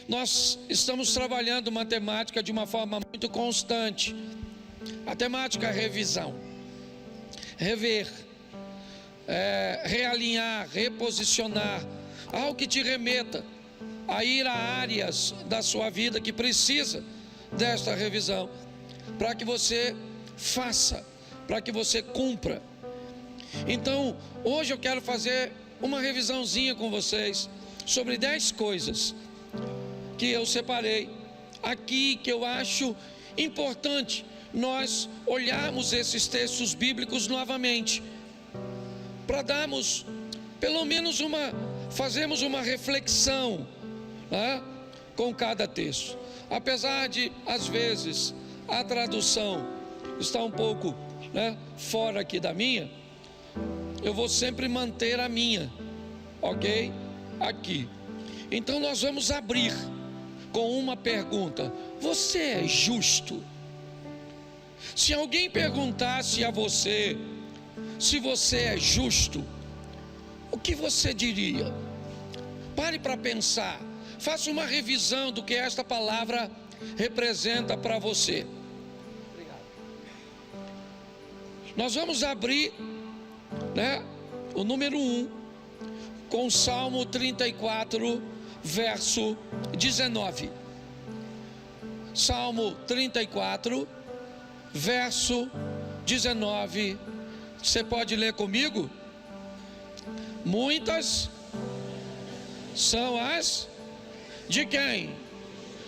nós estamos trabalhando matemática de uma forma muito constante. A temática é revisão, rever, realinhar, reposicionar, algo que te remeta a ir a áreas da sua vida que precisa desta revisão, para que você faça, para que você cumpra. Então, hoje eu quero fazer uma revisãozinha com vocês sobre 10 coisas que eu separei aqui, que eu acho importante nós olharmos esses textos bíblicos novamente, para darmos pelo menos fazermos uma reflexão, né, com cada texto. Apesar de, às vezes, a tradução está um pouco, né, fora aqui da minha, eu vou sempre manter a minha, ok? Aqui. Então nós vamos abrir com uma pergunta: você é justo? Se alguém perguntasse a você se você é justo, o que você diria? Pare para pensar, faça uma revisão do que esta palavra representa para você. Obrigado. Nós vamos abrir, né, o número 1 com o Salmo 34, verso 19. Salmo 34, verso 19. Você pode ler comigo? Muitas são as de quem?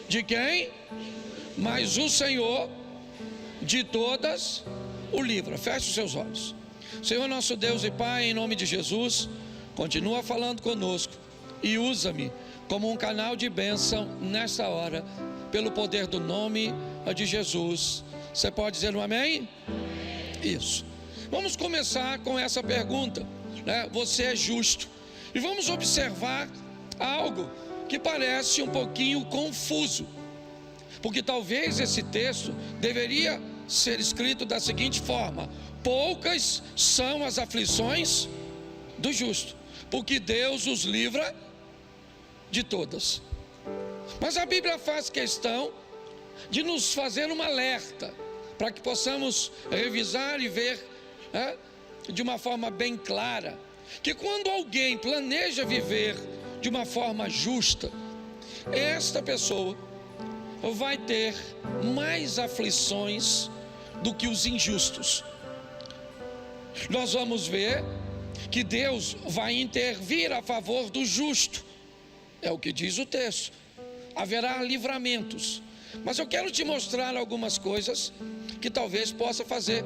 De quem? Mas o Senhor de todas o livra. Feche os seus olhos. Senhor nosso Deus e Pai, em nome de Jesus, continua falando conosco e usa-me como um canal de bênção nesta hora, pelo poder do nome de Jesus. Você pode dizer um amém? Isso. Vamos começar com essa pergunta, né? Você é justo? E vamos observar algo que parece um pouquinho confuso, porque talvez esse texto deveria ser escrito da seguinte forma: poucas são as aflições do justo, porque Deus os livra de todas. Mas a Bíblia faz questão de nos fazer um alerta, para que possamos revisar e ver, né, de uma forma bem clara, que quando alguém planeja viver de uma forma justa, esta pessoa vai ter mais aflições do que os injustos. Nós vamos ver que Deus vai intervir a favor do justo, é o que diz o texto. Haverá livramentos, mas eu quero te mostrar algumas coisas que talvez possa fazer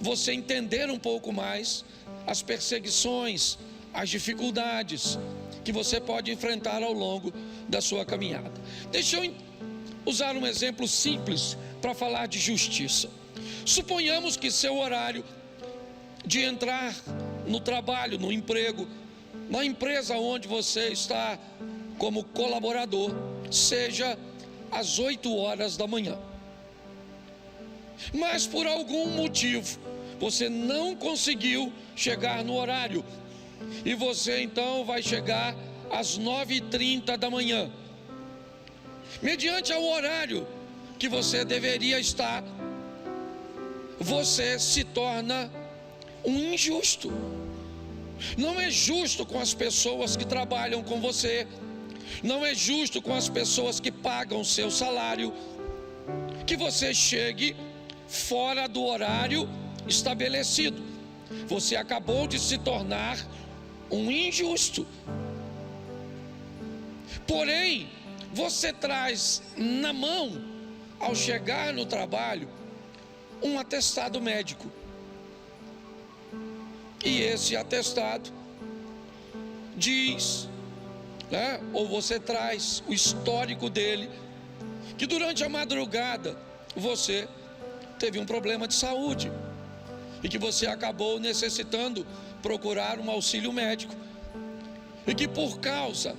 você entender um pouco mais as perseguições, as dificuldades que você pode enfrentar ao longo da sua caminhada. Deixa eu usar um exemplo simples para falar de justiça. Suponhamos que seu horário de entrar no trabalho, no emprego, na empresa onde você está como colaborador, seja às 8 horas da manhã. Mas por algum motivo você não conseguiu chegar no horário, e você então vai chegar às 9h30 da manhã, mediante ao horário que você deveria estar. Você se torna um injusto. Não é justo com as pessoas que trabalham com você, não é justo com as pessoas que pagam seu salário, que você chegue fora do horário estabelecido. Você acabou de se tornar um injusto. Porém, você traz na mão, ao chegar no trabalho, um atestado médico. E esse atestado diz, né, ou você traz o histórico dele, que durante a madrugada você teve um problema de saúde e que você acabou necessitando procurar um auxílio médico, e que por causa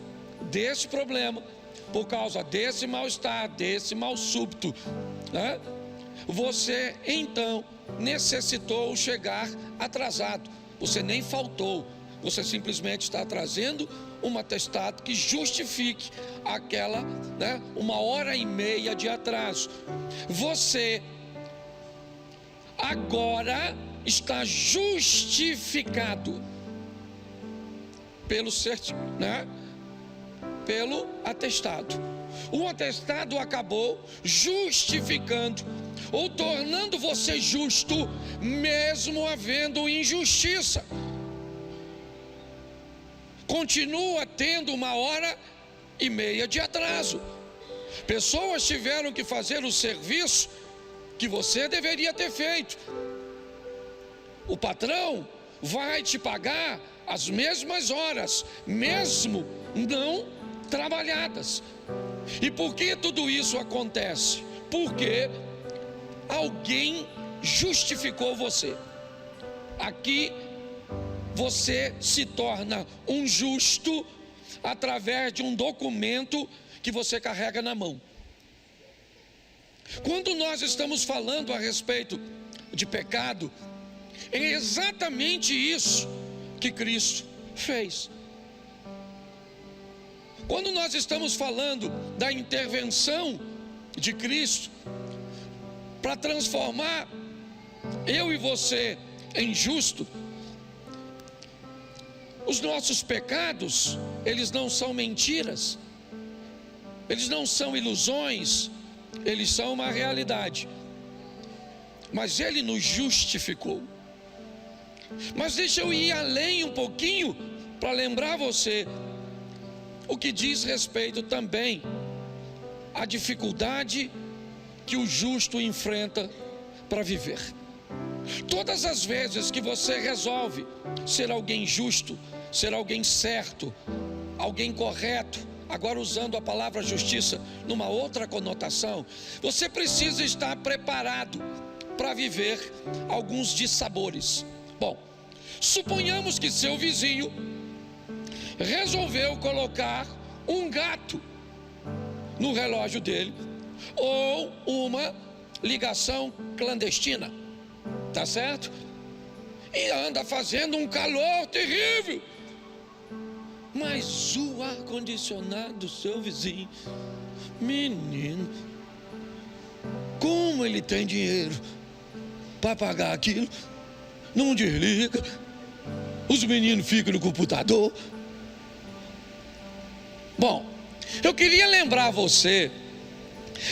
desse problema, por causa desse mal-estar, desse mal súbito, né, você então necessitou chegar atrasado. Você nem faltou, Você simplesmente está trazendo um atestado que justifique aquela, né, 1h30 de atraso. Você agora está justificado pelo pelo atestado. O atestado acabou justificando ou tornando você justo, mesmo havendo injustiça. Continua tendo 1h30 de atraso. Pessoas tiveram que fazer o serviço que você deveria ter feito. O patrão vai te pagar as mesmas horas, mesmo não trabalhadas. E por que tudo isso acontece? Porque alguém justificou você. Aqui você se torna um justo através de um documento que você carrega na mão. Quando nós estamos falando a respeito de pecado, é exatamente isso que Cristo fez. Quando nós estamos falando da intervenção de Cristo para transformar eu e você em justo, os nossos pecados, eles não são mentiras, eles não são ilusões, eles são uma realidade. Mas Ele nos justificou. Mas deixa eu ir além um pouquinho para lembrar você o que diz respeito também à dificuldade que o justo enfrenta para viver. Todas as vezes que você resolve ser alguém justo, ser alguém certo, alguém correto, agora usando a palavra justiça numa outra conotação, você precisa estar preparado para viver alguns dissabores. Bom, suponhamos que seu vizinho resolveu colocar um gato no relógio dele, ou uma ligação clandestina, tá certo? E anda fazendo um calor terrível, mas o ar-condicionado do seu vizinho, menino, como ele tem dinheiro para pagar aquilo, não desliga, os meninos ficam no computador. Bom, eu queria lembrar você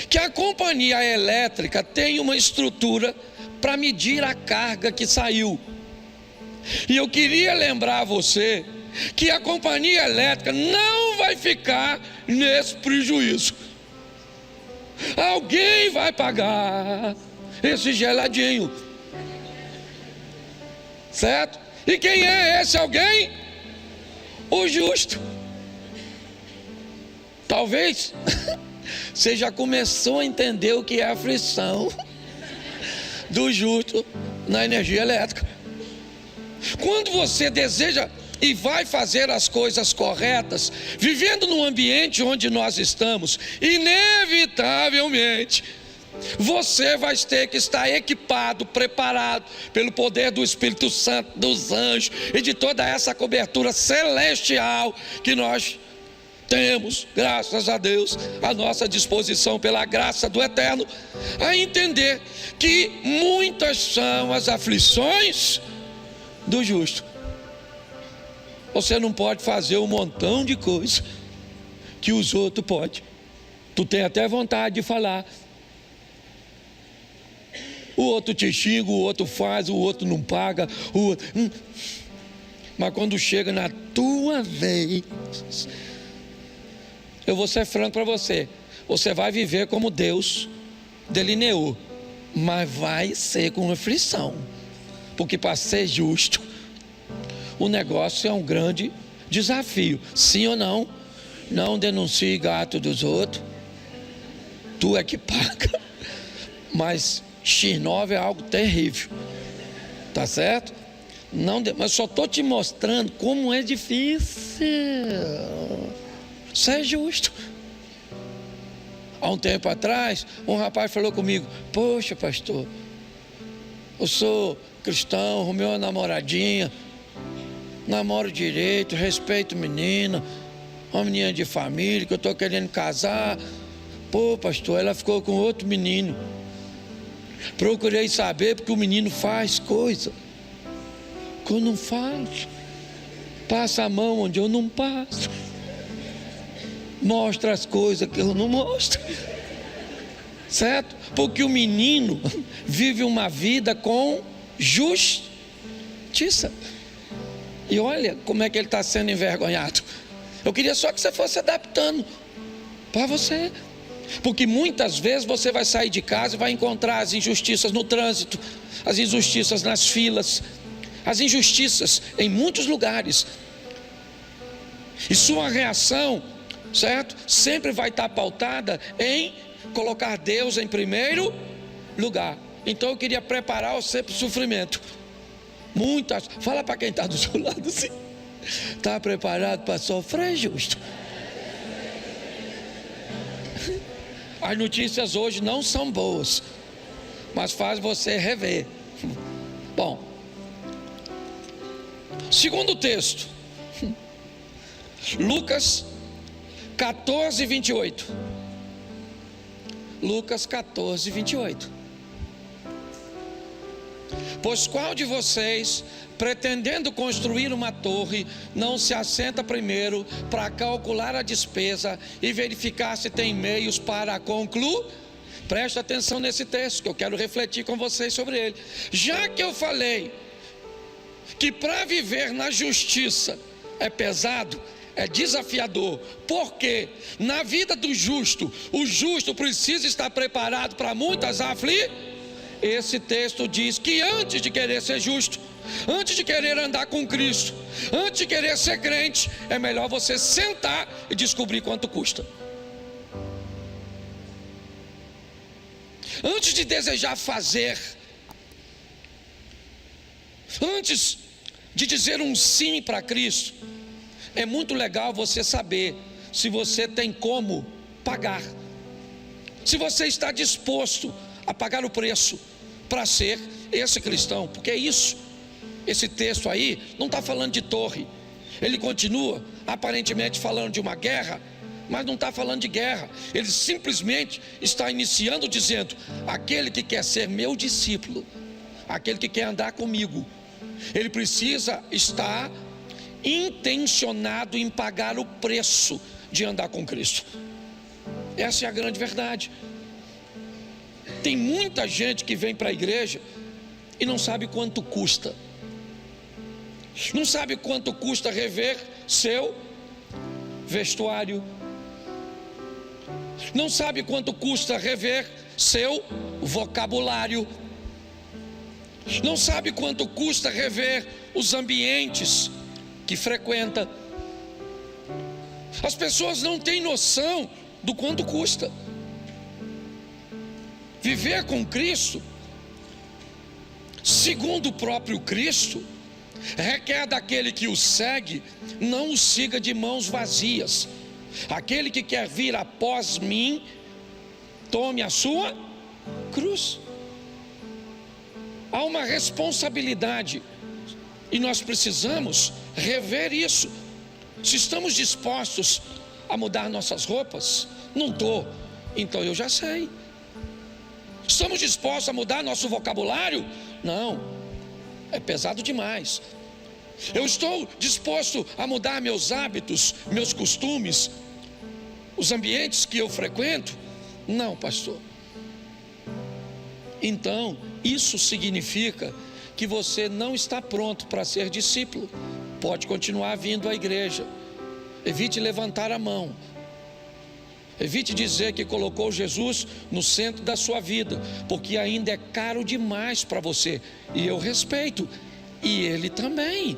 que a companhia elétrica tem uma estrutura para medir a carga que saiu. E eu queria lembrar você que a companhia elétrica não vai ficar nesse prejuízo. Alguém vai pagar esse geladinho, certo? E quem é esse alguém? O justo. Talvez você já começou a entender o que é a aflição do justo na energia elétrica. Quando você deseja e vai fazer as coisas corretas, vivendo no ambiente onde nós estamos, inevitavelmente você vai ter que estar equipado, preparado pelo poder do Espírito Santo, dos anjos e de toda essa cobertura celestial que nós temos, graças a Deus, à nossa disposição pela graça do Eterno, a entender que muitas são as aflições do justo. Você não pode fazer um montão de coisas que os outros podem. Tu tem até vontade de falar. O outro te xinga, o outro faz, o outro não paga, o outro... Mas quando chega na tua vez, eu vou ser franco para você, você vai viver como Deus delineou, mas vai ser com aflição, porque para ser justo, o negócio é um grande desafio. Sim ou não? Não denuncie gato dos outros, tu é que paga, mas X9 é algo terrível, tá certo? Não, mas só estou te mostrando como é difícil ser justo. Há um tempo atrás, um rapaz falou comigo: poxa, pastor, eu sou cristão, arrumei uma namoradinha, namoro direito, respeito menina, uma menina de família que eu estou querendo casar. Pô, pastor, ela ficou com outro menino. Procurei saber porque o menino faz coisa que eu não faço, passa a mão onde eu não passo, mostra as coisas que eu não mostro, certo? Porque o menino vive uma vida com justiça. E olha como é que ele está sendo envergonhado. Eu queria só que você fosse adaptando para você, porque muitas vezes você vai sair de casa e vai encontrar as injustiças no trânsito, as injustiças nas filas, as injustiças em muitos lugares, e sua reação, certo, sempre vai estar pautada em colocar Deus em primeiro lugar. Então eu queria preparar você para o sofrimento. Fala para quem está do seu lado assim: está preparado para sofrer, justo? As notícias hoje não são boas, mas faz você rever. Bom, segundo texto, Lucas 14, 28. Lucas 14, 28. Pois qual de vocês, pretendendo construir uma torre, não se assenta primeiro para calcular a despesa e verificar se tem meios para concluir? Presta atenção nesse texto que eu quero refletir com vocês sobre ele. Já que eu falei que para viver na justiça é pesado, é desafiador, porque na vida do justo, o justo precisa estar preparado para muitas aflições. Esse texto diz que antes de querer ser justo, antes de querer andar com Cristo, antes de querer ser crente, é melhor você sentar e descobrir quanto custa. Antes de desejar fazer, antes de dizer um sim para Cristo, é muito legal você saber se você tem como pagar, se você está disposto a pagar o preço para ser esse cristão. Porque é isso, esse texto aí não está falando de torre, ele continua aparentemente falando de uma guerra, mas não está falando de guerra. Ele simplesmente está iniciando dizendo: aquele que quer ser meu discípulo, aquele que quer andar comigo, ele precisa estar intencionado em pagar o preço de andar com Cristo. Essa é a grande verdade. Tem muita gente que vem para a igreja e não sabe quanto custa. Não sabe quanto custa rever seu vestuário. Não sabe quanto custa rever seu vocabulário. Não sabe quanto custa rever os ambientes que frequenta. As pessoas não têm noção do quanto custa. Viver com Cristo, segundo o próprio Cristo, requer daquele que o segue, não o siga de mãos vazias. Aquele que quer vir após mim, tome a sua cruz. Há uma responsabilidade e nós precisamos rever isso. Se estamos dispostos a mudar nossas roupas, não estou, então eu já sei. Estamos dispostos a mudar nosso vocabulário? Não, é pesado demais. Eu estou disposto a mudar meus hábitos, meus costumes, os ambientes que eu frequento? Não, pastor. Então, isso significa que você não está pronto para ser discípulo. Pode continuar vindo à igreja. Evite levantar a mão. Evite dizer que colocou Jesus no centro da sua vida, porque ainda é caro demais para você. E eu respeito, e ele também.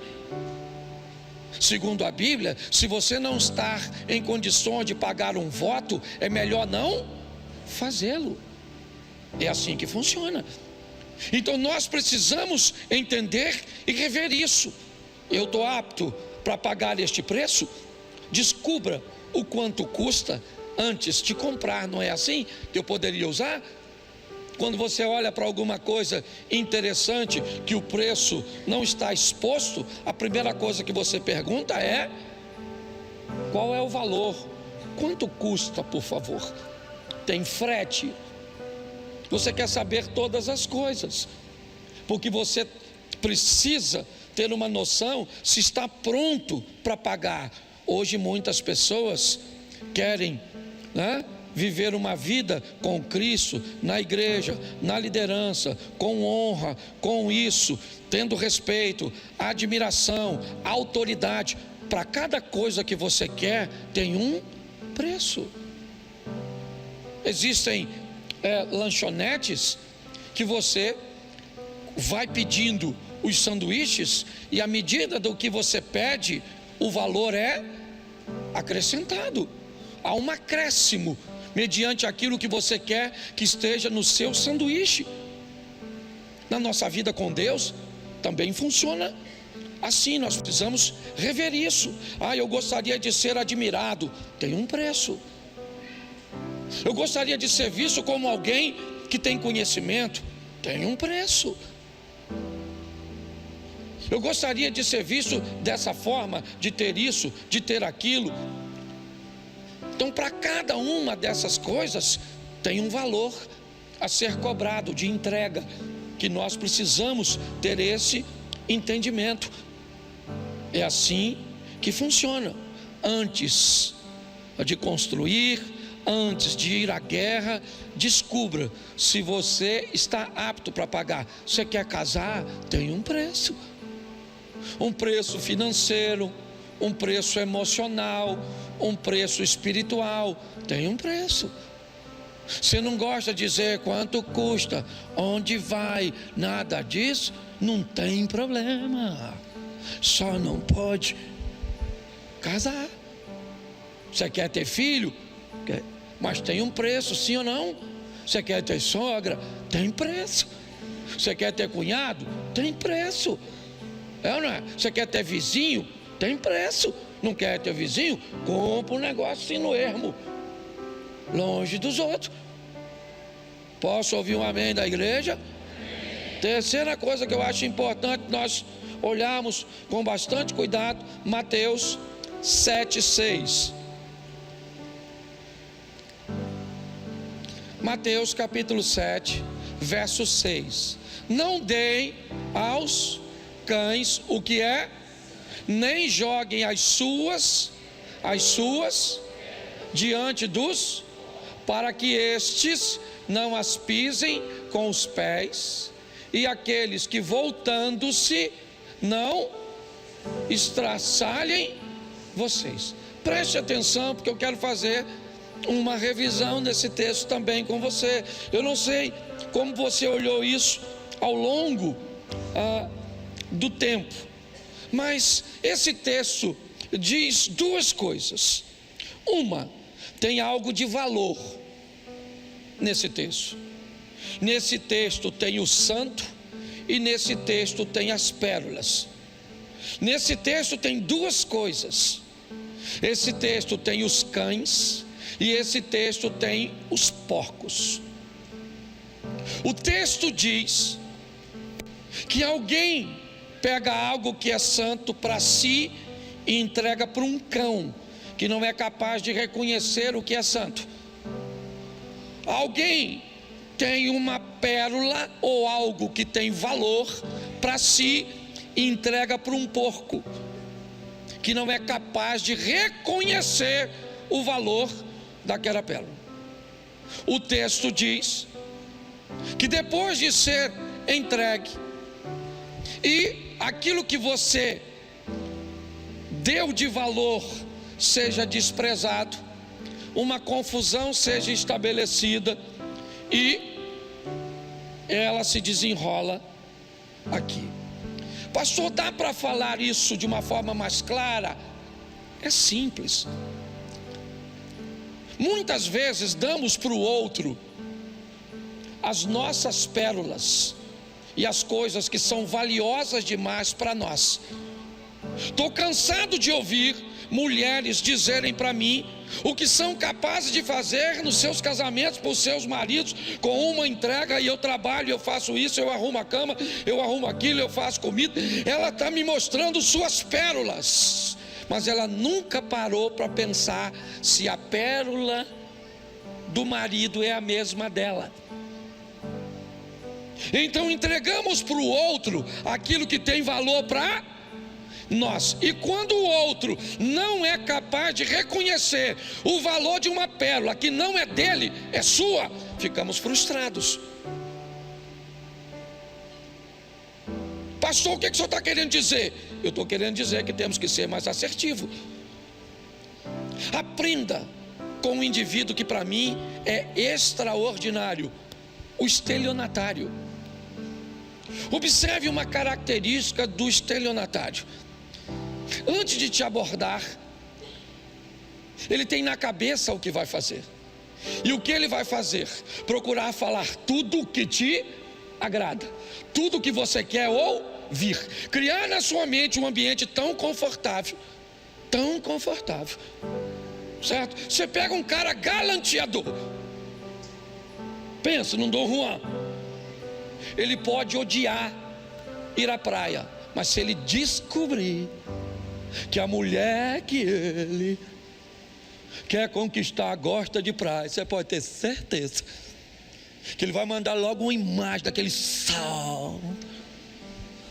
Segundo a Bíblia, se você não está em condições de pagar um voto, é melhor não fazê-lo. É assim que funciona. Então nós precisamos entender e rever isso. Eu estou apto para pagar este preço? Descubra o quanto custa antes de comprar. Não é assim que eu poderia usar? quando você olha para alguma coisa interessante que o preço não está exposto, a primeira coisa que você pergunta é: qual é o valor? Quanto custa, por favor? Tem frete? Você quer saber todas as coisas, porque você precisa ter uma noção se está pronto para pagar. Hoje muitas pessoas querem, viver uma vida com Cristo, na igreja, na liderança, com honra, com isso, tendo respeito, admiração, autoridade. Para cada coisa que você quer, tem um preço. Existem lanchonetes que você vai pedindo os sanduíches, e à medida do que você pede, o valor é acrescentado. Há um acréscimo mediante aquilo que você quer que esteja no seu sanduíche. Na nossa vida com Deus também funciona assim. Nós precisamos rever isso. Eu gostaria de ser admirado. Tem um preço. Eu gostaria de ser visto como alguém que tem conhecimento. Tem um preço. Eu gostaria de ser visto dessa forma, de ter isso, de ter aquilo. Então, para cada uma dessas coisas, tem um valor a ser cobrado de entrega, que nós precisamos ter esse entendimento. É assim que funciona. Antes de construir, antes de ir à guerra, descubra se você está apto para pagar. Você quer casar? Tem um preço. Um preço financeiro, um preço emocional, um preço espiritual. Tem um preço. Você não gosta de dizer quanto custa, onde vai, nada disso, não tem problema. Só não pode casar. Você quer ter filho? Quer. Mas tem um preço, sim ou não? Você quer ter sogra? Tem preço. Você quer ter cunhado? Tem preço. É ou não é? Você quer ter vizinho? Tem preço. Não quer ter vizinho? Compra um negócio assim no ermo, longe dos outros. Posso ouvir um amém da igreja? Amém. Terceira coisa que eu acho importante nós olharmos com bastante cuidado, Mateus 7:6. Mateus capítulo 7, verso 6. Não deem aos cães o que é, nem joguem as suas diante dos, para que estes não as pisem com os pés, e aqueles que voltando-se não estraçalhem vocês. Preste atenção, porque eu quero fazer uma revisão desse texto também com você. Eu não sei como você olhou isso ao longo do tempo, mas esse texto diz duas coisas. Uma, tem algo de valor nesse texto. Nesse texto tem o santo e nesse texto tem as pérolas. Nesse texto tem duas coisas. Esse texto tem os cães e esse texto tem os porcos. O texto diz que alguém pega algo que é santo para si e entrega para um cão que não é capaz de reconhecer o que é santo. Alguém tem uma pérola ou algo que tem valor para si e entrega para um porco que não é capaz de reconhecer o valor daquela pérola. O texto diz que depois de ser entregue e aquilo que você deu de valor seja desprezado, uma confusão seja estabelecida e ela se desenrola aqui. Pastor, dá para falar isso de uma forma mais clara? É simples. Muitas vezes damos para o outro as nossas pérolas e as coisas que são valiosas demais para nós. Estou cansado de ouvir mulheres dizerem para mim o que são capazes de fazer nos seus casamentos por seus maridos, com uma entrega, e eu trabalho, eu faço isso, eu arrumo a cama, eu arrumo aquilo, eu faço comida. Ela está me mostrando suas pérolas, mas ela nunca parou para pensar se a pérola do marido é a mesma dela. Então entregamos para o outro aquilo que tem valor para nós, e quando o outro não é capaz de reconhecer o valor de uma pérola que não é dele, é sua, ficamos frustrados. Pastor, o que o senhor está querendo dizer? Eu estou querendo dizer que temos que ser mais assertivos. Aprenda com um indivíduo que para mim é extraordinário, o estelionatário. Observe uma característica do estelionatário. Antes de te abordar, ele tem na cabeça o que vai fazer. E o que ele vai fazer? Procurar falar tudo o que te agrada, tudo o que você quer ouvir, criar na sua mente um ambiente tão confortável, certo? Você pega um cara galanteador, pensa num Dom Juan. Ele pode odiar ir à praia, mas se ele descobrir que a mulher que ele quer conquistar gosta de praia, você pode ter certeza que ele vai mandar logo uma imagem daquele sol,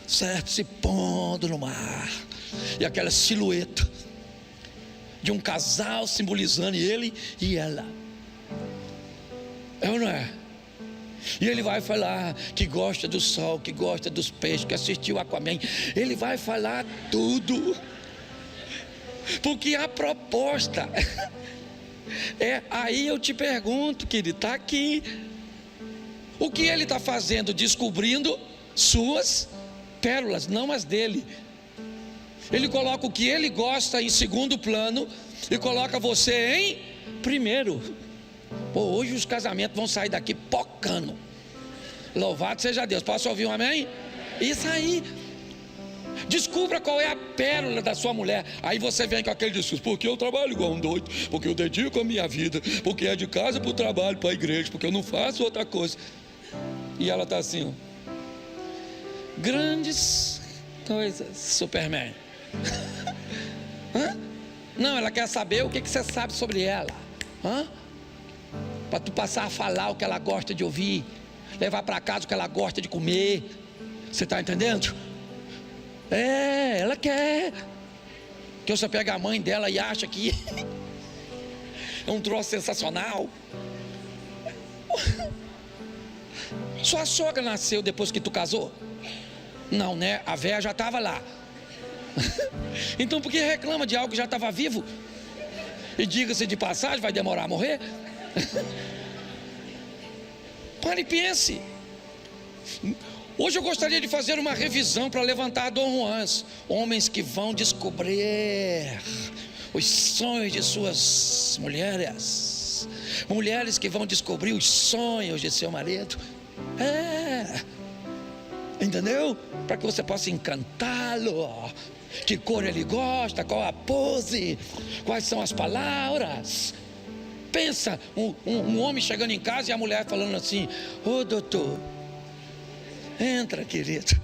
certo, se pondo no mar, e aquela silhueta de um casal simbolizando ele e ela. É ou não é? E ele vai falar que gosta do sol, que gosta dos peixes, que assistiu Aquaman. Ele vai falar tudo, porque a proposta é, aí eu te pergunto, querido, está aqui. O que ele está fazendo? Descobrindo suas pérolas, não as dele. Ele coloca o que ele gosta em segundo plano e coloca você em primeiro. Pô, hoje os casamentos vão sair daqui pocando. Louvado seja Deus. Posso ouvir um amém? Isso aí. Descubra qual é a pérola da sua mulher. Aí você vem com aquele discurso: porque eu trabalho igual um doido, porque eu dedico a minha vida, porque é de casa para o trabalho, para a igreja, porque eu não faço outra coisa. E ela está assim, ó. Grandes coisas, Superman. Hã? Não, ela quer saber o que você sabe sobre ela. Para tu passar a falar o que ela gosta de ouvir, levar para casa o que ela gosta de comer. Você está entendendo? É, ela quer que você pegue a mãe dela e acha que é um troço sensacional. Sua sogra nasceu depois que tu casou? Não, né? A véia já estava lá. Então por que reclama de algo que já estava vivo? E diga-se de passagem, vai demorar a morrer? Pare e pense. Hoje eu gostaria de fazer uma revisão para levantar Dom Juans, homens que vão descobrir os sonhos de suas mulheres, mulheres que vão descobrir os sonhos de seu marido. Entendeu? Para que você possa encantá-lo. Que cor ele gosta, qual a pose, quais são as palavras. Pensa, um homem chegando em casa e a mulher falando assim: ô doutor, entra, querido.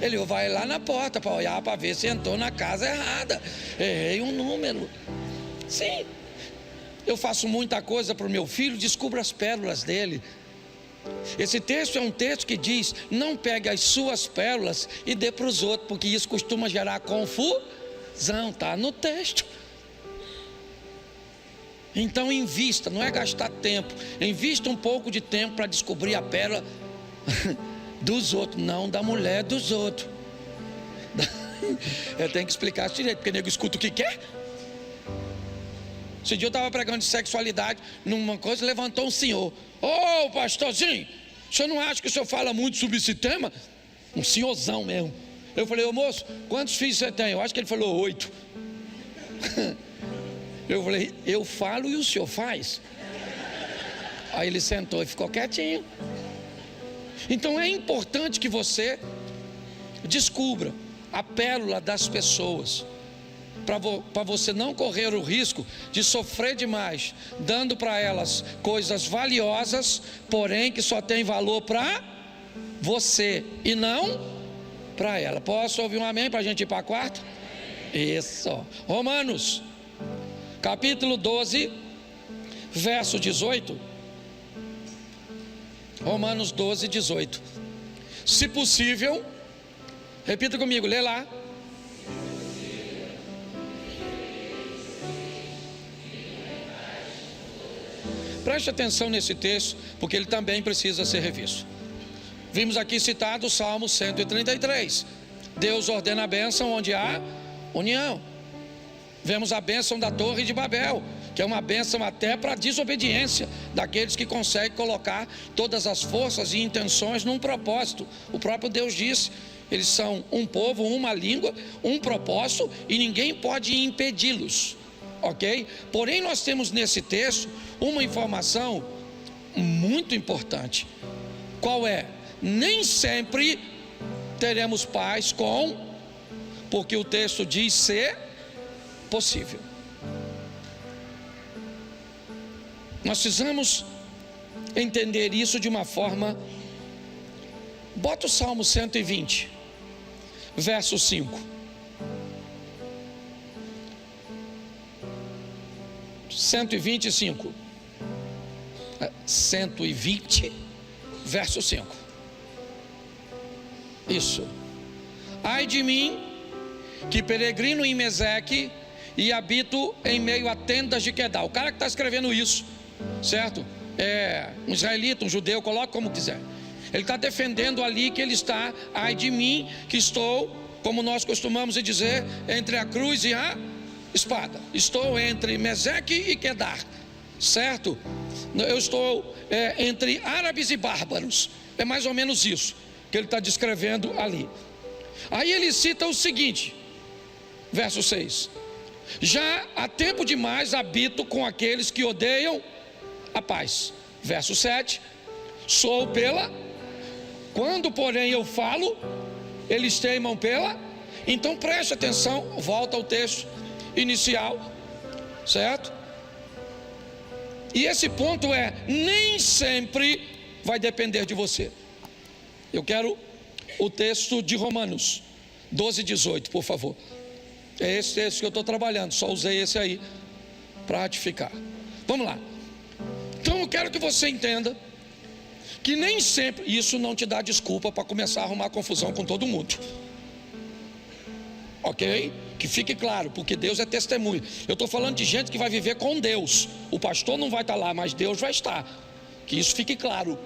Ele vai lá na porta para olhar, para ver se entrou na casa errada. Errei um número. Sim, eu faço muita coisa para o meu filho, descubro as pérolas dele. Esse texto é um texto que diz: não pegue as suas pérolas e dê para os outros, porque isso costuma gerar confusão. Está no texto. Então invista, não é gastar tempo, invista um pouco de tempo para descobrir a pérola dos outros, não da mulher dos outros. Eu tenho que explicar isso direito, porque nego escuta o que quer. Esse dia eu estava pregando de sexualidade numa coisa, levantou um senhor: ô pastorzinho, o senhor não acha que o senhor fala muito sobre esse tema? Um senhorzão mesmo. Eu falei: ô moço, quantos filhos você tem? Eu acho que ele falou 8. Eu falei: eu falo e o senhor faz? Aí ele sentou e ficou quietinho. Então é importante que você descubra a pérola das pessoas, para você não correr o risco de sofrer demais, dando para elas coisas valiosas, porém que só tem valor para você e não para ela. Posso ouvir um amém para a gente ir para a quarta? Isso. Romanos, capítulo 12, verso 18. Romanos 12, 18. Se possível, repita comigo, lê lá. Preste atenção nesse texto, porque ele também precisa ser revisto. Vimos aqui citado o Salmo 133. Deus ordena a bênção onde há união. Vemos a bênção da Torre de Babel, que é uma bênção até para a desobediência daqueles que conseguem colocar todas as forças e intenções num propósito. O próprio Deus disse: eles são um povo, uma língua, um propósito, e ninguém pode impedi-los, ok? Porém, nós temos nesse texto uma informação muito importante. Qual é? Nem sempre teremos paz porque o texto diz ser possível. Nós precisamos entender isso de uma forma. Bota o Salmo 120, verso 5. 125. 120, verso 5. Isso. Ai de mim, que peregrino em Meseque e habito em meio a tendas de Quedar. O cara que está escrevendo isso, certo? É um israelita, um judeu, coloque como quiser. Ele está defendendo ali que ele está, ai de mim, que estou, como nós costumamos dizer, entre a cruz e a espada. Estou entre Meseque e Quedar, certo? Eu estou entre árabes e bárbaros. É mais ou menos isso que ele está descrevendo ali. Aí ele cita o seguinte, verso 6: já há tempo demais habito com aqueles que odeiam a paz. Verso 7: sou quando porém eu falo, eles teimam Então preste atenção, volta ao texto inicial, certo? E esse ponto nem sempre vai depender de você. Eu quero o texto de Romanos 12, 18, por favor. É esse texto que eu estou trabalhando, só usei esse aí para ratificar. Vamos lá. Então eu quero que você entenda que nem sempre, isso não te dá desculpa para começar a arrumar confusão com todo mundo, ok? Que fique claro, porque Deus é testemunho. Eu estou falando de gente que vai viver com Deus. O pastor não vai estar lá, mas Deus vai estar. Que isso fique claro.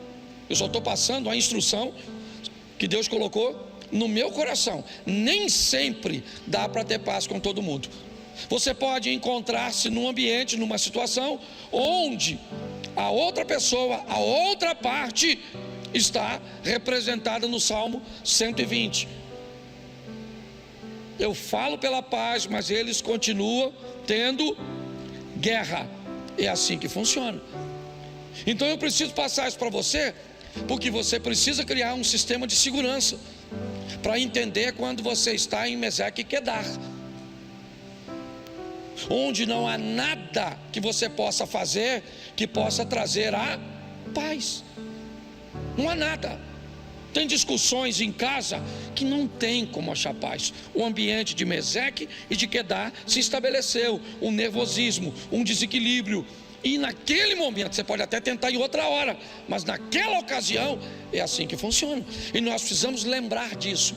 Eu só estou passando a instrução que Deus colocou no meu coração. Nem sempre dá para ter paz com todo mundo. Você pode encontrar-se num ambiente, numa situação onde a outra pessoa, a outra parte está representada no Salmo 120. Eu falo pela paz, mas eles continuam tendo guerra. É assim que funciona. Então eu preciso passar isso para você, porque você precisa criar um sistema de segurança para entender quando você está em Meseque e Quedar, onde não há nada que você possa fazer que possa trazer a paz. Não há nada. Tem discussões em casa que não tem como achar paz. O ambiente de Meseque e de Quedar se estabeleceu um nervosismo, um desequilíbrio. E naquele momento, você pode até tentar em outra hora, mas naquela ocasião é assim que funciona. E nós precisamos lembrar disso,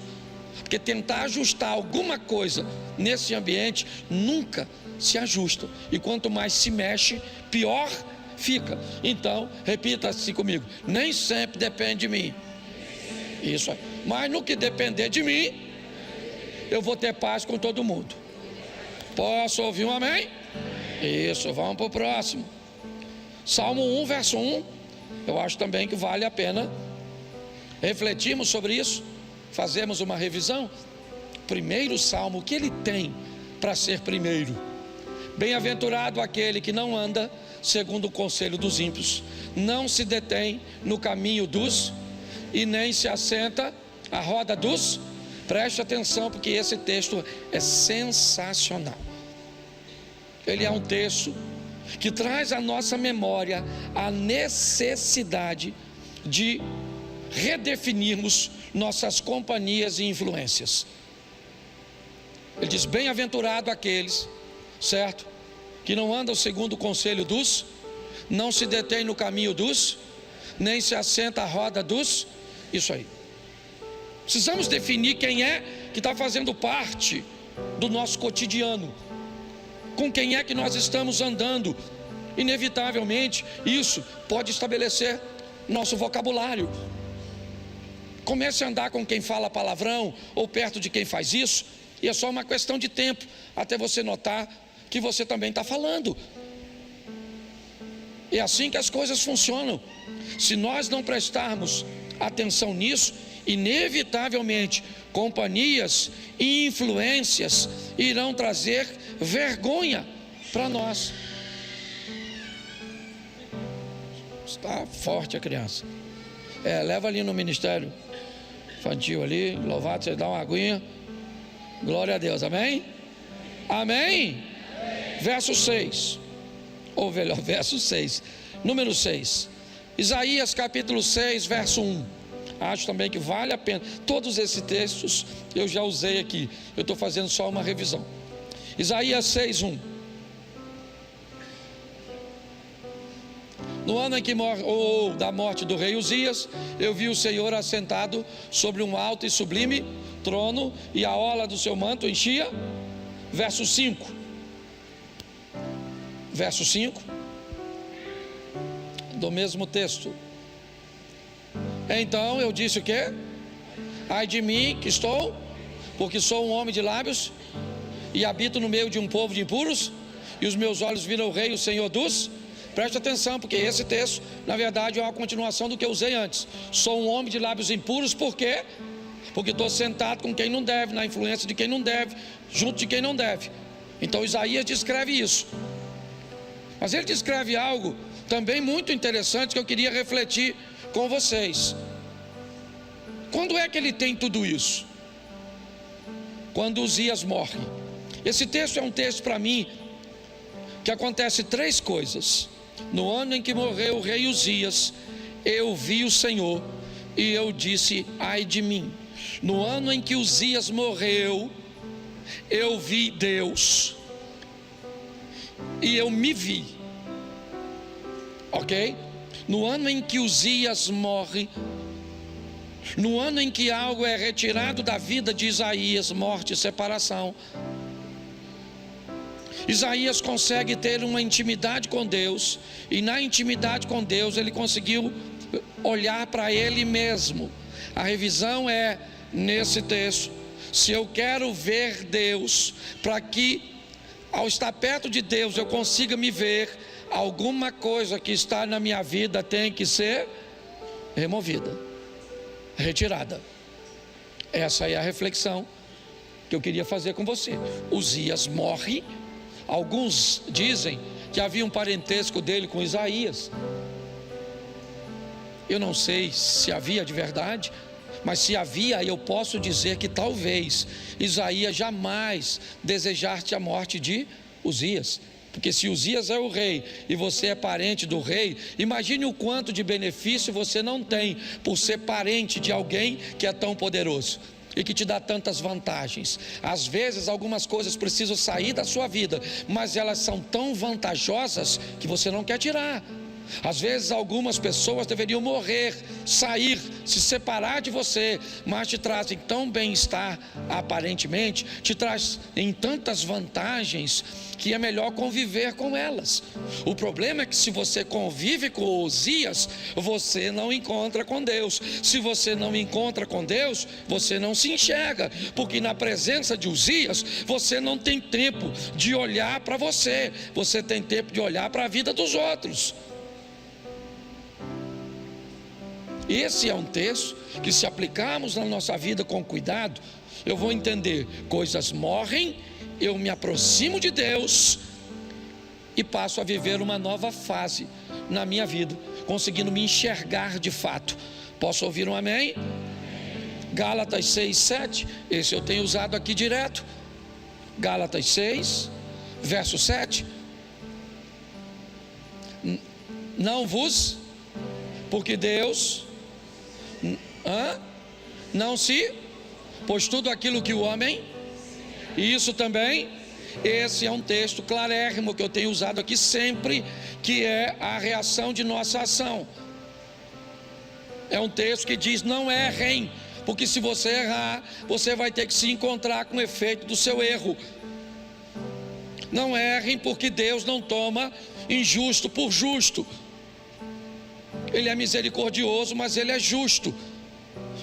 porque tentar ajustar alguma coisa nesse ambiente nunca se ajusta. E quanto mais se mexe, pior fica. Então, repita assim comigo: nem sempre depende de mim. Isso aí. Mas no que depender de mim, eu vou ter paz com todo mundo. Posso ouvir um amém? Isso, vamos para o próximo. Salmo 1, verso 1. Eu acho também que vale a pena refletirmos sobre isso, fazermos uma revisão. Primeiro salmo, o que ele tem para ser primeiro? Bem-aventurado aquele que não anda segundo o conselho dos ímpios, não se detém no caminho dos, e nem se assenta à roda dos. Preste atenção, porque esse texto é sensacional. ele é um texto que traz à nossa memória a necessidade de redefinirmos nossas companhias e influências. Ele diz: bem-aventurado aqueles, certo, que não andam segundo o conselho dos, não se detém no caminho dos, nem se assenta à roda dos. Isso aí. Precisamos definir quem é que está fazendo parte do nosso cotidiano, com quem é que nós estamos andando. Inevitavelmente, isso pode estabelecer nosso vocabulário. Comece a andar com quem fala palavrão, ou perto de quem faz isso, e é só uma questão de tempo até você notar que você também está falando. É assim que as coisas funcionam. Se nós não prestarmos atenção nisso, inevitavelmente companhias e influências irão trazer vergonha para nós. Está forte a criança. Leva ali no ministério infantil ali, louvado, você dá uma aguinha. Glória a Deus, amém? Amém? Verso 6, ou melhor, verso 6, número 6, Isaías capítulo 6, verso 1. Acho também que vale a pena. Todos esses textos eu já usei aqui, eu estou fazendo só uma revisão. Isaías 6, 1. No ano em que da morte do rei Uzias, eu vi o Senhor assentado sobre um alto e sublime trono, e a orla do seu manto enchia. Verso 5. Verso 5 do mesmo texto. Então eu disse o quê? Ai de mim que estou, porque sou um homem de lábios e habito no meio de um povo de impuros, e os meus olhos viram o rei, o Senhor dos. Preste atenção, porque esse texto na verdade é uma continuação do que eu usei antes. Sou um homem de lábios impuros, por quê? Porque estou sentado com quem não deve, na influência de quem não deve, junto de quem não deve. Então Isaías descreve isso. Mas ele descreve algo também muito interessante que eu queria refletir com vocês. Quando é que ele tem tudo isso? Quando Uzias morre. Esse texto é um texto para mim que acontece 3 coisas. No ano em que morreu o rei Uzias, eu vi o Senhor e eu disse: ai de mim. No ano em que Uzias morreu, eu vi Deus e eu me vi. Ok? No ano em que Uzias morre, no ano em que algo é retirado da vida de Isaías, morte e separação, Isaías consegue ter uma intimidade com Deus, e na intimidade com Deus ele conseguiu olhar para ele mesmo. A revisão é nesse texto: se eu quero ver Deus, para que ao estar perto de Deus eu consiga me ver, alguma coisa que está na minha vida tem que ser removida, retirada. Essa é a reflexão que eu queria fazer com você. Uzias morre. Alguns dizem que havia um parentesco dele com Isaías. Eu não sei se havia de verdade, mas se havia, eu posso dizer que talvez Isaías jamais desejasse a morte de Uzias. Porque se Uzias é o rei e você é parente do rei, imagine o quanto de benefício você não tem por ser parente de alguém que é tão poderoso e que te dá tantas vantagens. Às vezes algumas coisas precisam sair da sua vida, mas elas são tão vantajosas que você não quer tirar. Às vezes algumas pessoas deveriam morrer, sair, se separar de você, mas te trazem tão bem-estar, aparentemente, te trazem tantas vantagens que é melhor conviver com elas. O problema é que se você convive com Uzias, você não encontra com Deus. Se você não encontra com Deus, você não se enxerga, porque na presença de Uzias, você não tem tempo de olhar para você, você tem tempo de olhar para a vida dos outros. Esse é um texto que, se aplicarmos na nossa vida com cuidado, eu vou entender: coisas morrem, eu me aproximo de Deus e passo a viver uma nova fase na minha vida, conseguindo me enxergar de fato. Posso ouvir um amém? Gálatas 6, 7, esse eu tenho usado aqui direto. Gálatas 6, verso 7, não vos, porque Deus não se, pois tudo aquilo que o homem, e isso também, esse é um texto clarérrimo que eu tenho usado aqui sempre, que é a reação de nossa ação. É um texto que diz: não errem, porque se você errar, você vai ter que se encontrar com o efeito do seu erro. Não errem, porque Deus não toma injusto por justo. Ele é misericordioso, mas Ele é justo.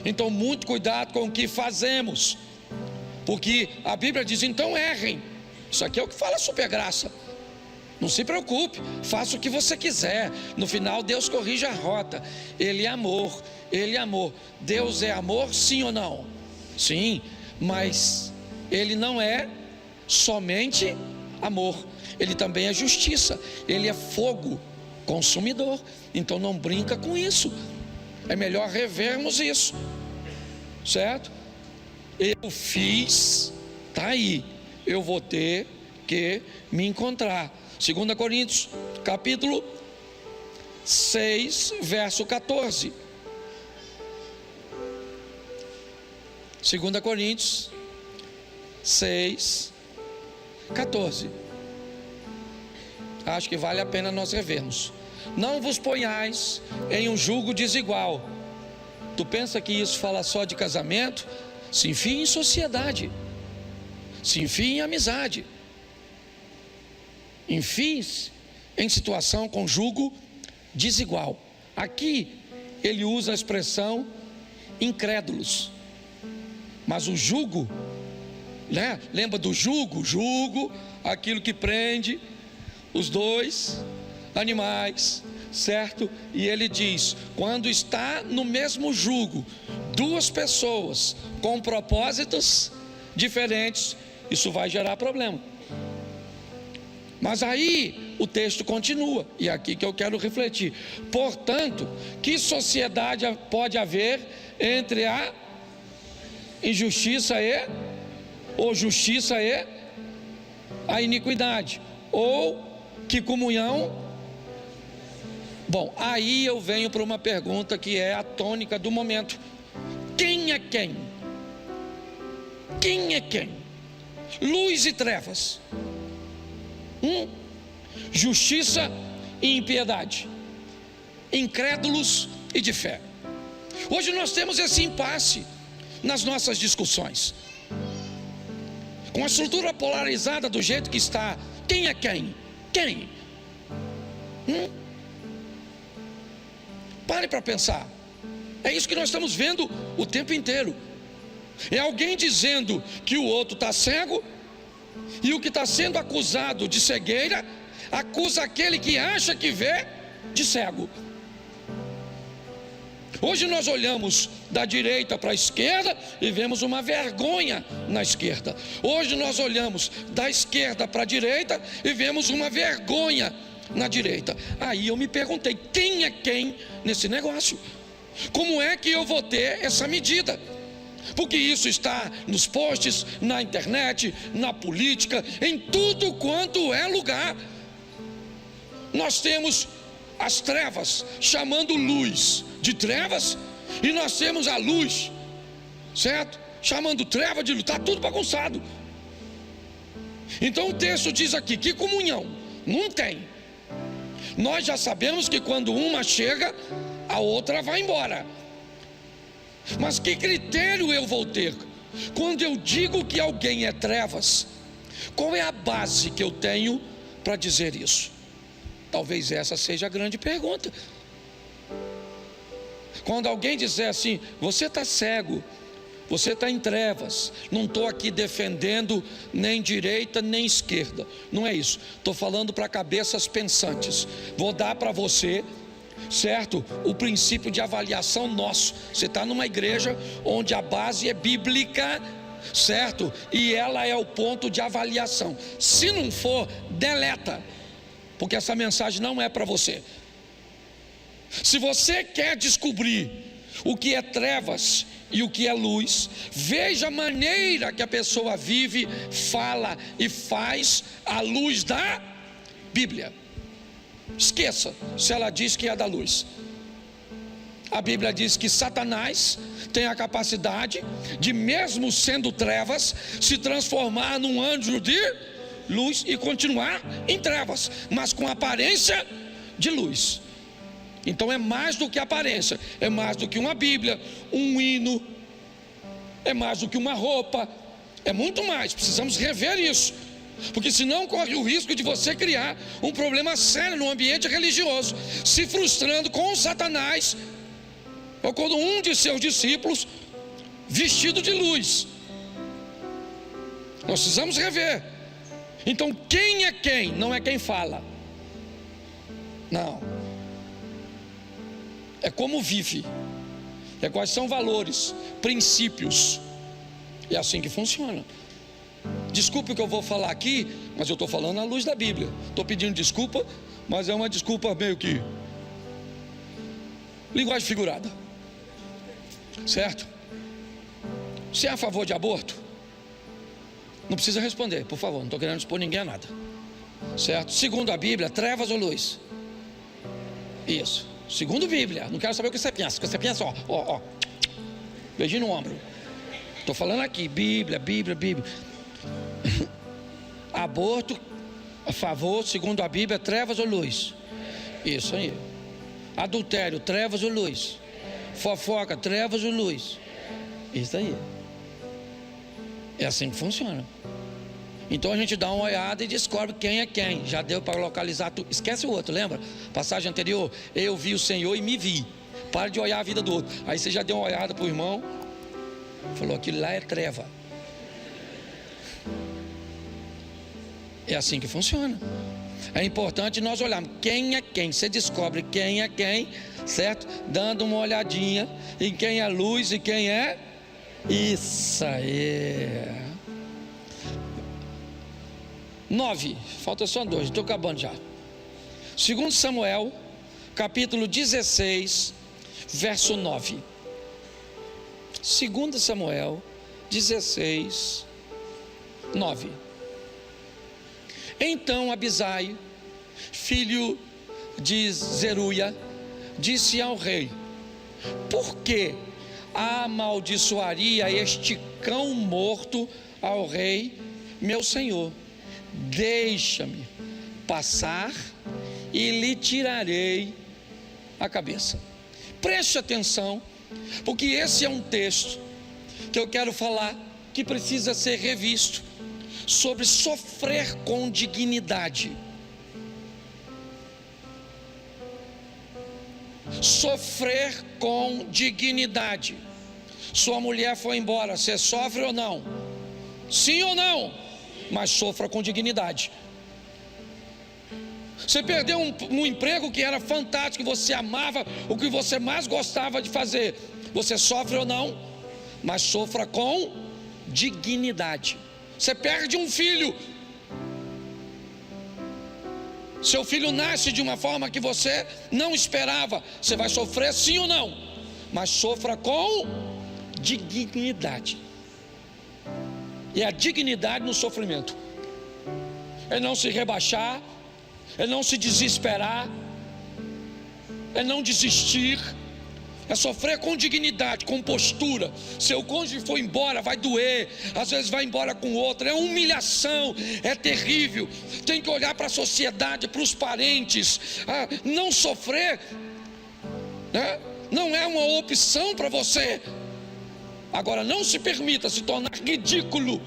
Então muito cuidado com o que fazemos, porque a Bíblia diz: então errem. Isso aqui é o que fala a supergraça. Não se preocupe, faça o que você quiser. No final Deus corrige a rota. Ele é amor, Ele é amor. Deus é amor, sim ou não? Sim, mas Ele não é somente amor, Ele também é justiça. Ele é fogo consumidor. Então não brinca com isso. É melhor revermos isso, certo? Eu fiz, está aí, eu vou ter que me encontrar. 2 Coríntios capítulo 6, verso 14. 2 Coríntios 6, 14. Acho que vale a pena nós revermos. Não vos ponhais em um jugo desigual. Tu pensa que isso fala só de casamento? Se enfie em sociedade, se enfie em amizade, enfie-se em situação com jugo desigual. Aqui ele usa a expressão incrédulos, mas o jugo, né? Lembra do jugo? Jugo, aquilo que prende os dois animais, certo? E ele diz: quando está no mesmo jugo duas pessoas com propósitos diferentes, isso vai gerar problema. Mas aí o texto continua, e é aqui que eu quero refletir. Portanto, que sociedade pode haver entre a injustiça ou justiça e a iniquidade? Ou que comunhão? Bom, aí eu venho para uma pergunta que é a tônica do momento: quem é quem? Quem é quem? Luz e trevas, justiça e impiedade, incrédulos e de fé. Hoje nós temos esse impasse nas nossas discussões, com a estrutura polarizada do jeito que está. Quem é quem? Quem? Pare para pensar. É isso que nós estamos vendo o tempo inteiro. É alguém dizendo que o outro está cego, e o que está sendo acusado de cegueira acusa aquele que acha que vê de cego. Hoje nós olhamos da direita para a esquerda e vemos uma vergonha na esquerda. Hoje nós olhamos da esquerda para a direita e vemos uma vergonha na direita. Aí eu me perguntei: quem é quem nesse negócio? Como é que eu vou ter essa medida? Porque isso está nos posts, na internet, na política, em tudo quanto é lugar. Nós temos as trevas chamando luz de trevas, e nós temos a luz, certo? Chamando treva de luz. Está tudo bagunçado. Então o texto diz aqui: que comunhão? Não tem. Nós já sabemos que quando uma chega, a outra vai embora. Mas que critério eu vou ter quando eu digo que alguém é trevas? Qual é a base que eu tenho para dizer isso? Talvez essa seja a grande pergunta. Quando alguém disser assim: você está cego, você está em trevas. Não estou aqui defendendo nem direita nem esquerda, não é isso. Estou falando para cabeças pensantes. Vou dar para você, certo, o princípio de avaliação nosso. Você está numa igreja onde a base é bíblica, certo? E ela é o ponto de avaliação. Se não for, deleta, porque essa mensagem não é para você. Se você quer descobrir o que é trevas e o que é luz, veja a maneira que a pessoa vive, fala e faz à luz da Bíblia. Esqueça se ela diz que é da luz. A Bíblia diz que Satanás tem a capacidade de, mesmo sendo trevas, se transformar num anjo de luz e continuar em trevas, mas com aparência de luz. Então é mais do que aparência, é mais do que uma Bíblia, um hino, é mais do que uma roupa, é muito mais. Precisamos rever isso, porque senão corre o risco de você criar um problema sério no ambiente religioso, se frustrando com Satanás, ou quando um de seus discípulos vestido de luz. Nós precisamos rever. Então quem é quem? Não é quem fala, não, é como vive, é quais são valores, princípios. É assim que funciona. Desculpe o que eu vou falar aqui, mas eu estou falando à luz da Bíblia. Estou pedindo desculpa, mas é uma desculpa meio que linguagem figurada, certo? Você é a favor de aborto? Não precisa responder, por favor, não estou querendo expor ninguém a nada, certo? Segundo a Bíblia, trevas ou luz? Isso, segundo a Bíblia. Não quero saber o que você pensa. O que você pensa, ó, beijinho no ombro. Estou falando aqui, Bíblia. Aborto, a favor, segundo a Bíblia, trevas ou luz? Isso aí. Adultério, trevas ou luz? Fofoca, trevas ou luz? Isso aí. É assim que funciona. Então a gente dá uma olhada e descobre quem é quem. Já deu para localizar tudo. Esquece o outro, lembra? Passagem anterior, eu vi o Senhor e me vi. Para de olhar a vida do outro. Aí você já deu uma olhada para o irmão, falou, aquilo lá é treva. É assim que funciona. É importante nós olharmos quem é quem. Você descobre quem é quem, certo? Dando uma olhadinha em quem é luz e quem é. Isso aí. 9, falta só 2, estou acabando já. 2 Samuel, capítulo 16, verso 9. 2 Samuel 16, 9. Então Abisai, filho de Zeruia, disse ao rei: por que amaldiçoaria este cão morto ao rei meu senhor? Deixa-me passar e lhe tirarei a cabeça. Preste atenção, porque esse é um texto que eu quero falar, que precisa ser revisto, sobre sofrer com dignidade. Sofrer com dignidade. Sua mulher foi embora, você sofre ou não? Sim ou não? Mas sofra com dignidade. Você perdeu um emprego que era fantástico, que você amava, o que você mais gostava de fazer. Você sofre ou não? Mas sofra com dignidade. Você perde um filho. Seu filho nasce de uma forma que você não esperava. Você vai sofrer sim ou não? Mas sofra com dignidade. E a dignidade no sofrimento é não se rebaixar, é não se desesperar, é não desistir, é sofrer com dignidade, com postura. Seu cônjuge foi embora, vai doer, às vezes vai embora com outro, é humilhação, é terrível. Tem que olhar para a sociedade, para os parentes. Não sofrer, né? Não é uma opção para você. Agora, não se permita se tornar ridículo.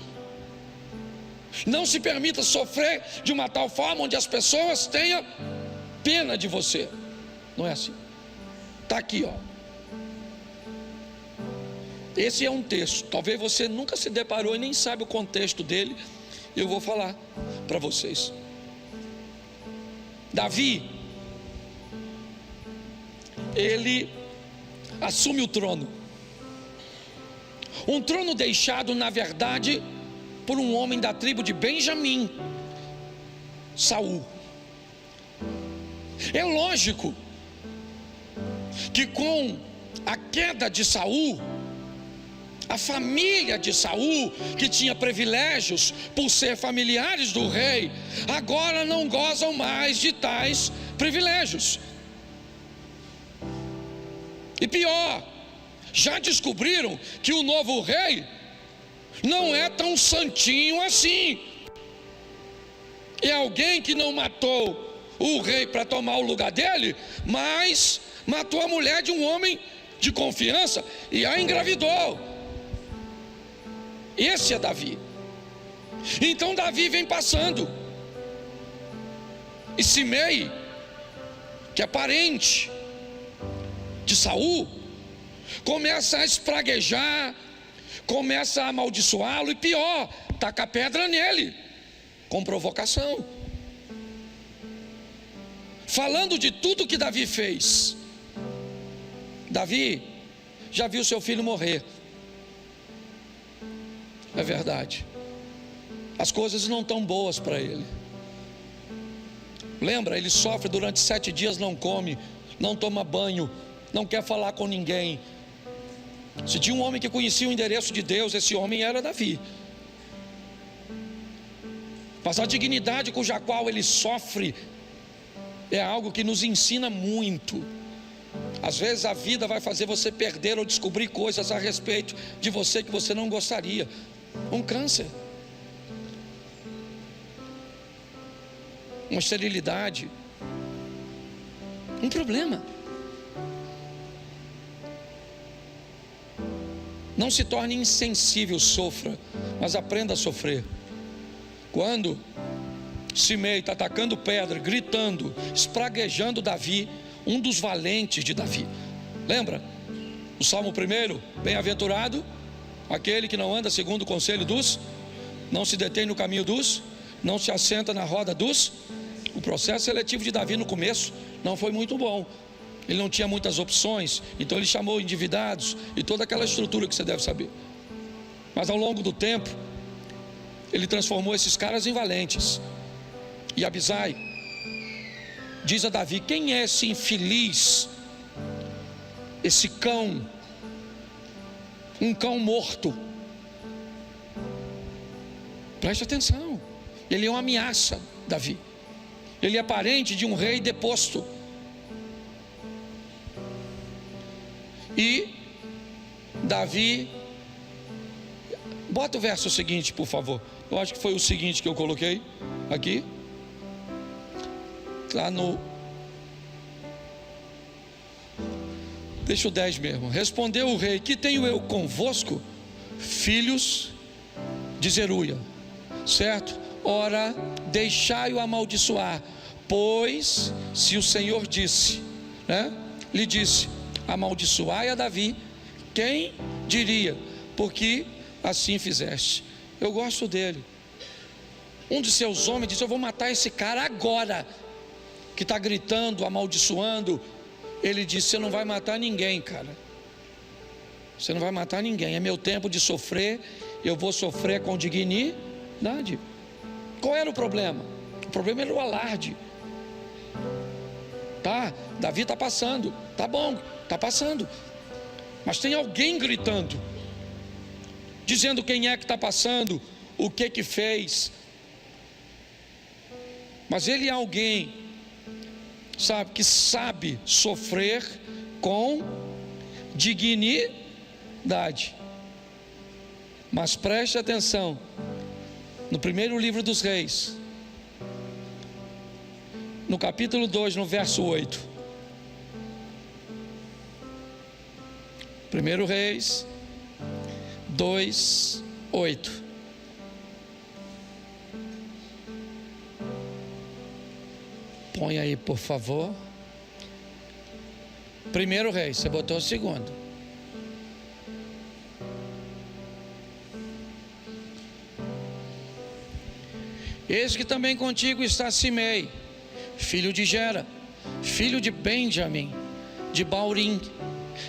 Não se permita sofrer de uma tal forma onde as pessoas tenham pena de você. Não é assim. Está aqui, ó. Esse é um texto. Talvez você nunca se deparou e nem sabe o contexto dele. Eu vou falar para vocês. Davi, ele assume o trono. Um trono deixado, na verdade, por um homem da tribo de Benjamim, Saul. É lógico que com a queda de Saul, a família de Saul, que tinha privilégios por ser familiares do rei, agora não gozam mais de tais privilégios. E pior, já descobriram que o novo rei não é tão santinho assim. É alguém que não matou o rei para tomar o lugar dele, mas matou a mulher de um homem de confiança e a engravidou. Esse é Davi. Então Davi vem passando, e Simei, que é parente de Saul, começa a espraguejar, começa a amaldiçoá-lo, e pior, taca pedra nele, com provocação, falando de tudo que Davi fez. Davi já viu seu filho morrer, é verdade, as coisas não estão boas para ele. Lembra, ele sofre durante 7 dias, não come, não toma banho, não quer falar com ninguém. Se tinha um homem que conhecia o endereço de Deus, esse homem era Davi. Mas a dignidade cuja qual ele sofre é algo que nos ensina muito. Às vezes a vida vai fazer você perder ou descobrir coisas a respeito de você que você não gostaria. Um câncer, uma esterilidade, um problema. Não se torne insensível, sofra, mas aprenda a sofrer. Quando Simei está atacando pedra, gritando, espraguejando Davi, um dos valentes de Davi. Lembra? O Salmo 1, bem-aventurado aquele que não anda segundo o conselho dos, não se detém no caminho dos, não se assenta na roda dos. O processo seletivo de Davi no começo não foi muito bom. Ele não tinha muitas opções, então ele chamou endividados e toda aquela estrutura que você deve saber. Mas ao longo do tempo, ele transformou esses caras em valentes. E Abisai diz a Davi: quem é esse infeliz, esse cão, um cão morto? Preste atenção, ele é uma ameaça, Davi. Ele é parente de um rei deposto. E Davi, bota o verso seguinte, por favor. Eu acho que foi o seguinte que eu coloquei aqui, lá no, deixa o 10 mesmo. Respondeu o rei: que tenho eu convosco, filhos de Zeruia? Certo? Ora, deixai-o amaldiçoar, pois se o Senhor disse, né, lhe disse: amaldiçoai a Davi, quem diria? Porque assim fizeste. Eu gosto dele. Um de seus homens disse: eu vou matar esse cara agora, que está gritando, amaldiçoando. Ele disse: você não vai matar ninguém, cara. Você não vai matar ninguém. É meu tempo de sofrer. Eu vou sofrer com dignidade. Qual era o problema? O problema era o alarde. Tá, Davi está passando, tá bom, está passando, mas tem alguém gritando, dizendo quem é que está passando, o que fez. Mas ele é alguém, sabe, que sabe sofrer com dignidade. Mas preste atenção, no primeiro livro dos Reis, no capítulo 2, no verso 8. 1 Reis 2, 8. Põe aí, por favor. 1 Reis, você botou o segundo. Eis que também contigo está Simei, filho de Gera, filho de Benjamim, de Baurim,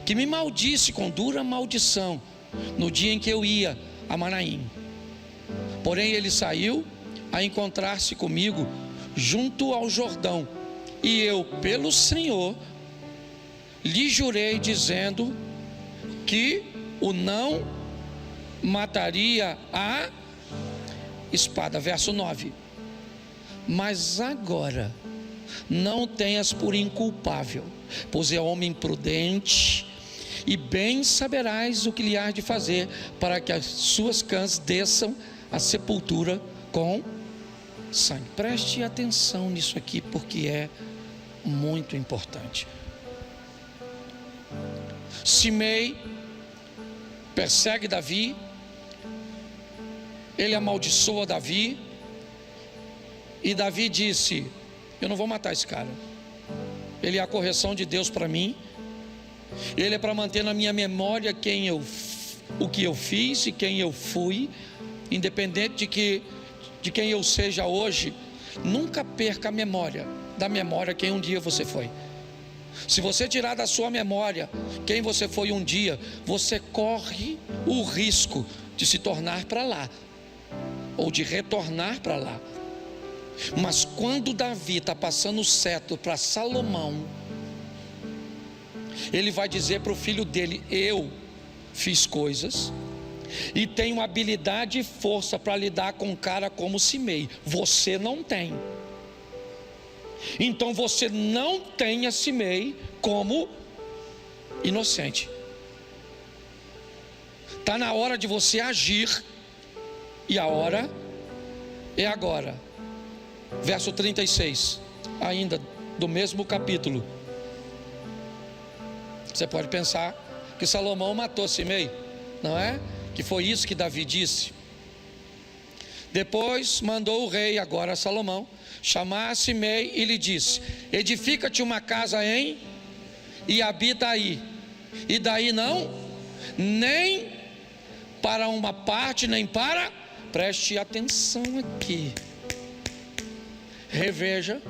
que me maldisse com dura maldição no dia em que eu ia a Manaim. Porém ele saiu a encontrar-se comigo junto ao Jordão, e eu, pelo Senhor, lhe jurei, dizendo que o não mataria a espada. Verso 9. Mas agora não tenhas por inculpável, pois é homem prudente, e bem saberás o que lhe há de fazer, para que as suas cãs desçam à sepultura com sangue. Preste atenção nisso aqui, porque é muito importante. Simei persegue Davi, ele amaldiçoa Davi, e Davi disse: eu não vou matar esse cara, ele é a correção de Deus para mim, ele é para manter na minha memória o que eu fiz e quem eu fui, independente de quem eu seja hoje. Nunca perca a memória, da memória quem um dia você foi. Se você tirar da sua memória quem você foi um dia, você corre o risco de se tornar para lá, ou de retornar para lá. Mas quando Davi está passando o cetro para Salomão, ele vai dizer para o filho dele: eu fiz coisas e tenho habilidade e força para lidar com um cara como Simei, você não tem. Então você não tenha Simei como inocente. Está na hora de você agir, e a hora é agora. Verso 36, ainda do mesmo capítulo. Você pode pensar que Salomão matou Simei, não é? Que foi isso que Davi disse. Depois mandou o rei, agora Salomão, chamar Simei e lhe disse: edifica-te uma casa e habita aí, e daí não, nem para uma parte, nem para, preste atenção aqui, reveja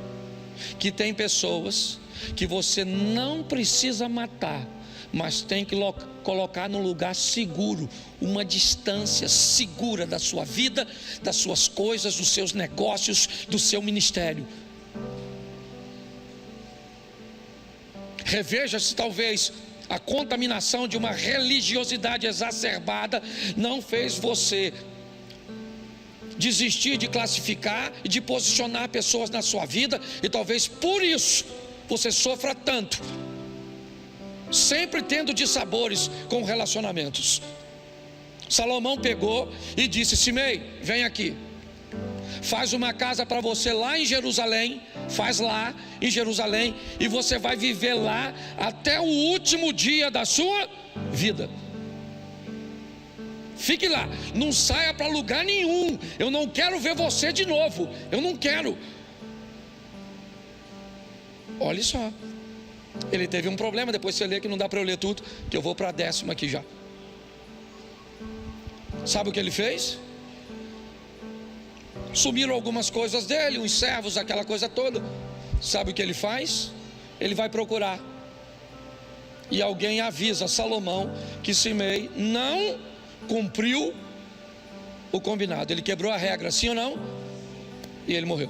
que tem pessoas que você não precisa matar, mas tem que colocar num lugar seguro, uma distância segura da sua vida, das suas coisas, dos seus negócios, do seu ministério. Reveja se talvez a contaminação de uma religiosidade exacerbada não fez você desistir de classificar e de posicionar pessoas na sua vida, e talvez por isso você sofra tanto, sempre tendo dissabores com relacionamentos. Salomão pegou e disse: Simei, vem aqui, faz uma casa para você lá em Jerusalém, faz lá em Jerusalém, e você vai viver lá até o último dia da sua vida. Fique lá, não saia para lugar nenhum, eu não quero ver você de novo, eu não quero. Olha só, ele teve um problema, depois você lê que não dá para eu ler tudo, que eu vou para a 10ª aqui já. Sabe o que ele fez? Sumiram algumas coisas dele, uns servos, aquela coisa toda. Sabe o que ele faz? Ele vai procurar, e alguém avisa Salomão que Simei não cumpriu o combinado, ele quebrou a regra, sim ou não? E ele morreu.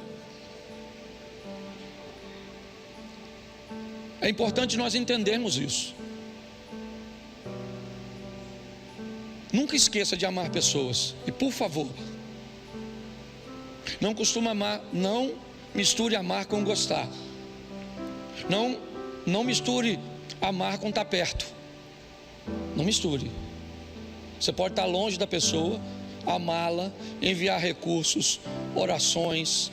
É importante nós entendermos isso. Nunca esqueça de amar pessoas, e por favor, não costuma amar, não misture amar com gostar. Não misture amar com estar perto. Não misture. Você pode estar longe da pessoa, amá-la, enviar recursos, orações,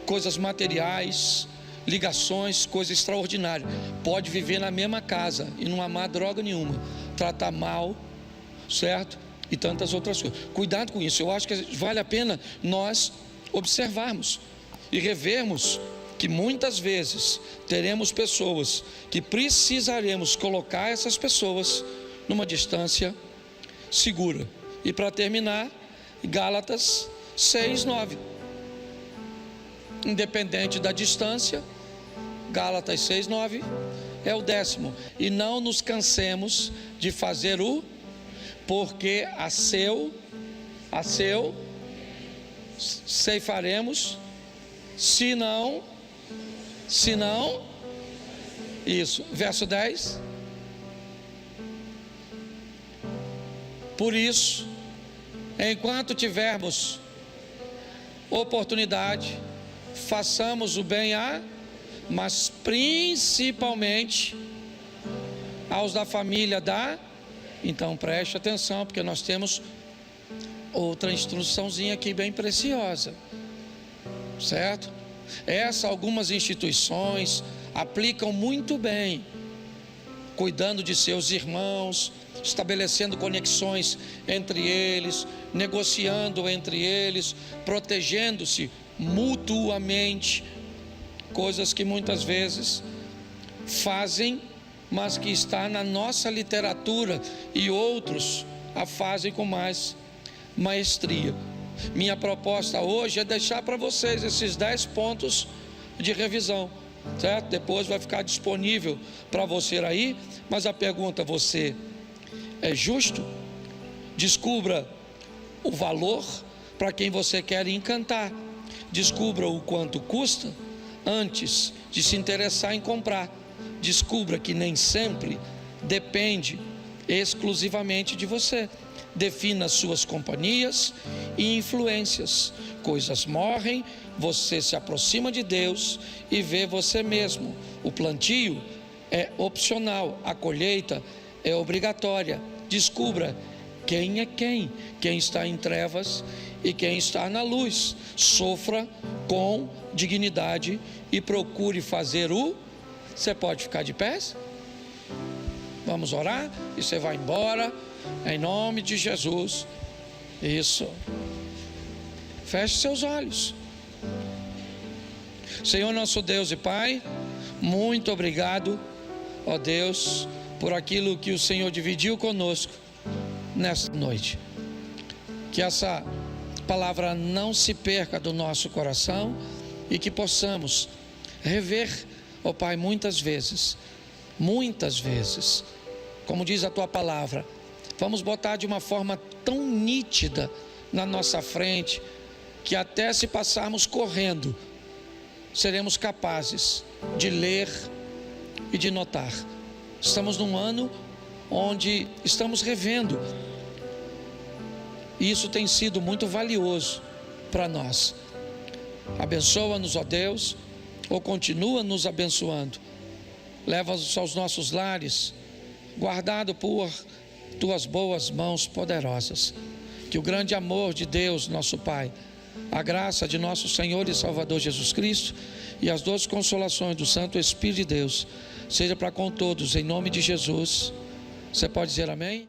coisas materiais, ligações, coisa extraordinária. Pode viver na mesma casa e não amar droga nenhuma, tratar mal, certo? E tantas outras coisas. Cuidado com isso. Eu acho que vale a pena nós observarmos e revermos que muitas vezes teremos pessoas que precisaremos colocar essas pessoas numa distância segura. E para terminar, Gálatas 6:9. Independente da distância, Gálatas 6:9 é o 10º. E não nos cansemos de fazer porque a seu ceifaremos, se não, isso, verso 10. Por isso, enquanto tivermos oportunidade, façamos o bem mas principalmente aos da família Então preste atenção, porque nós temos outra instruçãozinha aqui bem preciosa, certo? Algumas instituições aplicam muito bem, cuidando de seus irmãos, estabelecendo conexões entre eles, negociando entre eles, protegendo-se mutuamente, coisas que muitas vezes fazem, mas que está na nossa literatura, e outros a fazem com mais maestria. Minha proposta hoje é deixar para vocês esses 10 pontos de revisão, certo? Depois vai ficar disponível para você aí, mas a pergunta: você é justo? Descubra o valor para quem você quer encantar. Descubra o quanto custa antes de se interessar em comprar. Descubra que nem sempre depende exclusivamente de você. Defina suas companhias e influências. Coisas morrem, você se aproxima de Deus e vê você mesmo. O plantio é opcional, a colheita é obrigatória. Descubra quem é quem está em trevas e quem está na luz. Sofra com dignidade e procure fazer Você pode ficar de pé? Vamos orar e você vai embora, em nome de Jesus. Isso. Feche seus olhos. Senhor nosso Deus e Pai, muito obrigado, ó Deus, por aquilo que o Senhor dividiu conosco nesta noite. Que essa palavra não se perca do nosso coração e que possamos rever, ó Pai, muitas vezes, como diz a Tua palavra, vamos botar de uma forma tão nítida na nossa frente, que até se passarmos correndo, seremos capazes de ler e de notar. Estamos num ano onde estamos revendo, e isso tem sido muito valioso para nós. Abençoa-nos, ó Deus, ou continua nos abençoando. Leva-nos aos nossos lares, guardado por Tuas boas mãos poderosas. Que o grande amor de Deus, nosso Pai, a graça de nosso Senhor e Salvador Jesus Cristo e as doces consolações do Santo Espírito de Deus seja para com todos, em nome de Jesus. Você pode dizer amém?